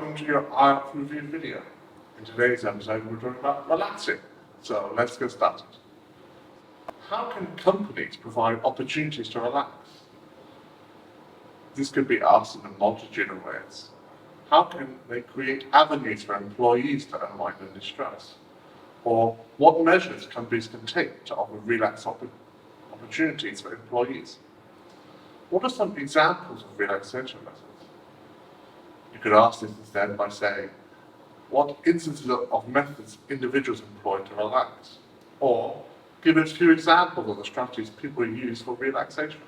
Welcome to your IELTS review video. In today's episode we're talking about relaxing, so let's get started. How can companies provide opportunities to relax? This could be asked in a multitude of ways. How can they create avenues for employees to unwind and distress? Or what measures companies can take to offer relax opportunities for employees? What are some examples of relaxation methods? You could ask this instead by saying, what instances of methods individuals employ to relax? Or give a few examples of the strategies people use for relaxation.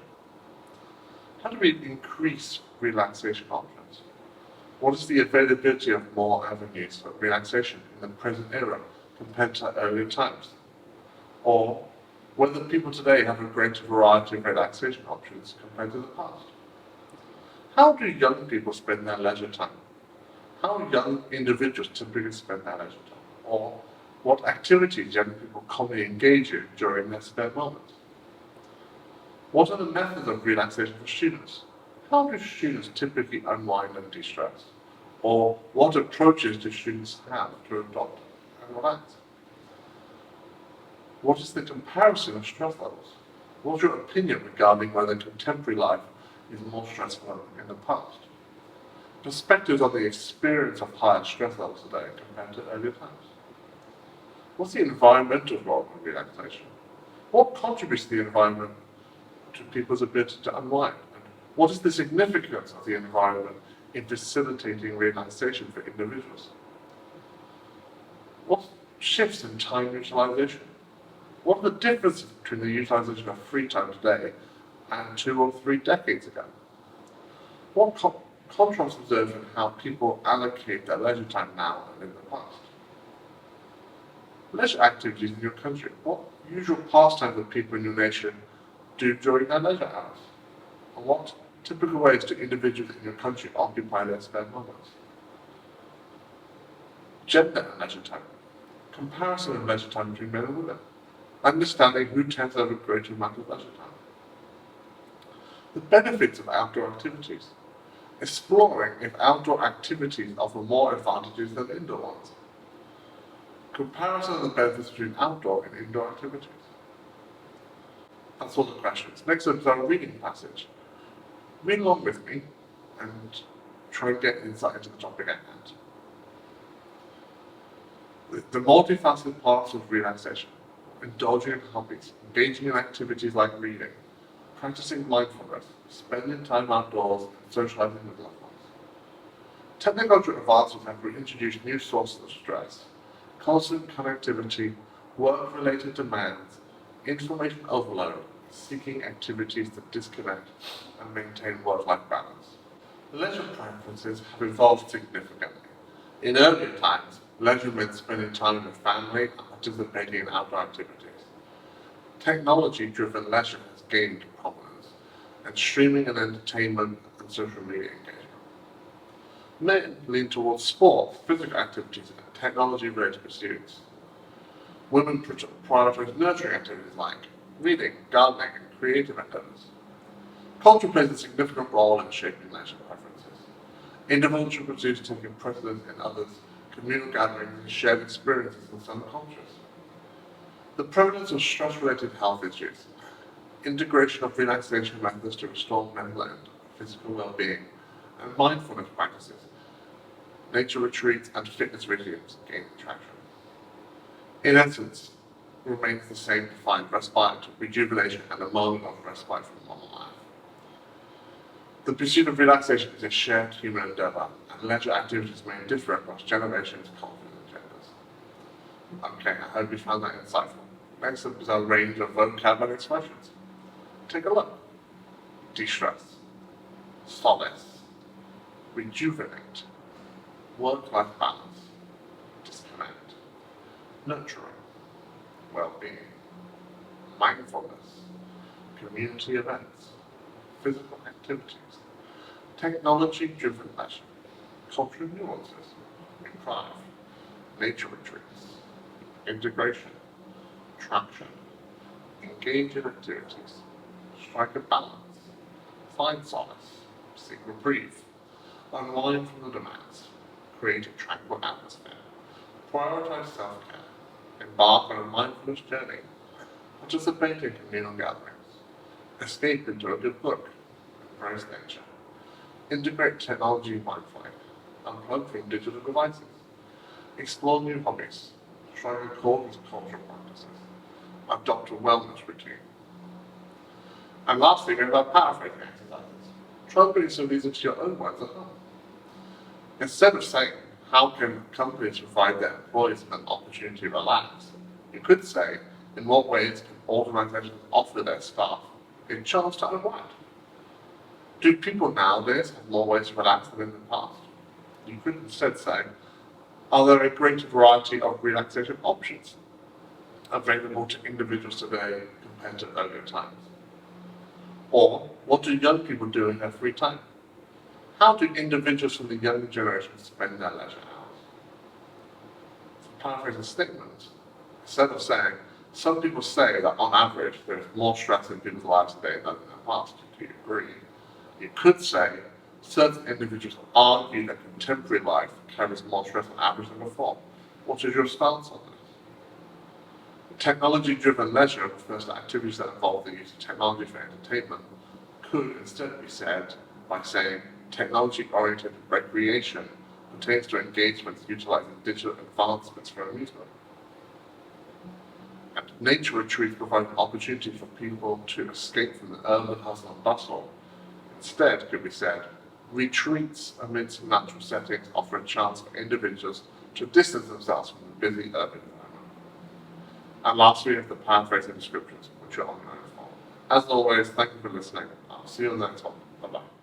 How do we increase relaxation options? What is the availability of more avenues for relaxation in the present era compared to earlier times? Or whether people today have a greater variety of relaxation options compared to the past? How do young people spend their leisure time? How young individuals typically spend their leisure time? Or what activities young people commonly engage in during their spare moments? What are the methods of relaxation for students? How do students typically unwind and de-stress? Or what approaches do students have to adopt and relax? What is the comparison of stress levels? What's your opinion regarding whether contemporary life is more stressful than in the past? Perspectives on the experience of higher stress levels today compared to earlier times. What's the environmental role in relaxation? What contributes to the environment to people's ability to unwind? And what is the significance of the environment in facilitating relaxation for individuals? What shifts in time utilization? What are the differences between the utilization of free time today and 2 or 3 decades ago? What contrasts observed in how people allocate their leisure time now and in the past? Leisure activities in your country. What usual pastimes do people in your nation do during their leisure hours? And what typical ways do individuals in your country occupy their spare moments? Gender and leisure time. Comparison of leisure time between men and women. Understanding who tends to have a greater amount of leisure time. The benefits of outdoor activities. Exploring if outdoor activities offer more advantages than indoor ones. Comparison of the benefits between outdoor and indoor activities. That's all the questions. Next up is our reading passage. Read along with me and try and get insight into the topic at hand. The multifaceted parts of relaxation. Indulging in hobbies, engaging in activities like reading, practicing mindfulness, spending time outdoors, and socializing with loved ones. Technological advances have introduced new sources of stress, constant connectivity, work-related demands, information overload, seeking activities that disconnect and maintain work-life balance. Leisure preferences have evolved significantly. In earlier times, leisure meant spending time with family and participating in outdoor activities. Technology-driven leisure has gained prominence, and streaming and entertainment and social media engagement. Men lean towards sport, physical activities, and technology-related pursuits. Women prioritize nurturing activities like reading, gardening, and creative endeavors. Culture plays a significant role in shaping leisure preferences. Individual pursuits taking precedence in others, communal gatherings, and shared experiences in some cultures. The prevalence of stress-related health issues, integration of relaxation methods to restore mental and physical well-being, and mindfulness practices, nature retreats, and fitness regimes gain traction. In essence, it remains the same to find respite, rejuvenation, and a moment of respite from normal life. The pursuit of relaxation is a shared human endeavor, and leisure activities may differ across generations, cultures, and genders. Okay, I hope you found that insightful. Next up is our range of vocabulary expressions. Take a look. De-stress, solace, rejuvenate, work-life balance, disconnect, nurturing, well-being, mindfulness, community events, physical activities, technology-driven leisure, cultural nuances, improv, nature retreats, integration, traction, engage in activities, strike a balance, find solace, seek reprieve, unwind from the demands, create a tranquil atmosphere, prioritize self-care, embark on a mindfulness journey, participate in communal gatherings, escape into a good book, embrace nature, integrate technology mindfully, unplug from digital devices, explore new hobbies, try to accordance with cultural practices, adopt a wellness routine. And lastly, we have our paraphrasing exercises. Try and bring some of these into your own words at home. Instead of saying, how can companies provide their employees with an opportunity to relax, you could say, in what ways can organizations offer their staff a chance to unwind? Do people nowadays have more ways to relax than in the past? You could instead say, are there a greater variety of relaxation options available to individuals today compared to earlier times? Or, what do young people do in their free time? How do individuals from the younger generation spend their leisure hours? To paraphrase a statement, instead of saying, some people say that on average there is more stress in people's lives today than in the past, do you agree? You could say, certain individuals argue that contemporary life carries more stress on average than before. What is your stance on this? Technology-driven leisure refers to activities that involve the use of technology for entertainment, could instead be said by saying technology-oriented recreation pertains to engagements utilizing digital advancements for amusement. And nature retreats provide an opportunity for people to escape from the urban hustle and bustle. Instead, could be said, retreats amidst natural settings offer a chance for individuals to distance themselves from the busy urban environment. And lastly, we have the paraphrasing descriptions, which are on your own form. As always, thank you for listening. I'll see you on the next one. Bye-bye.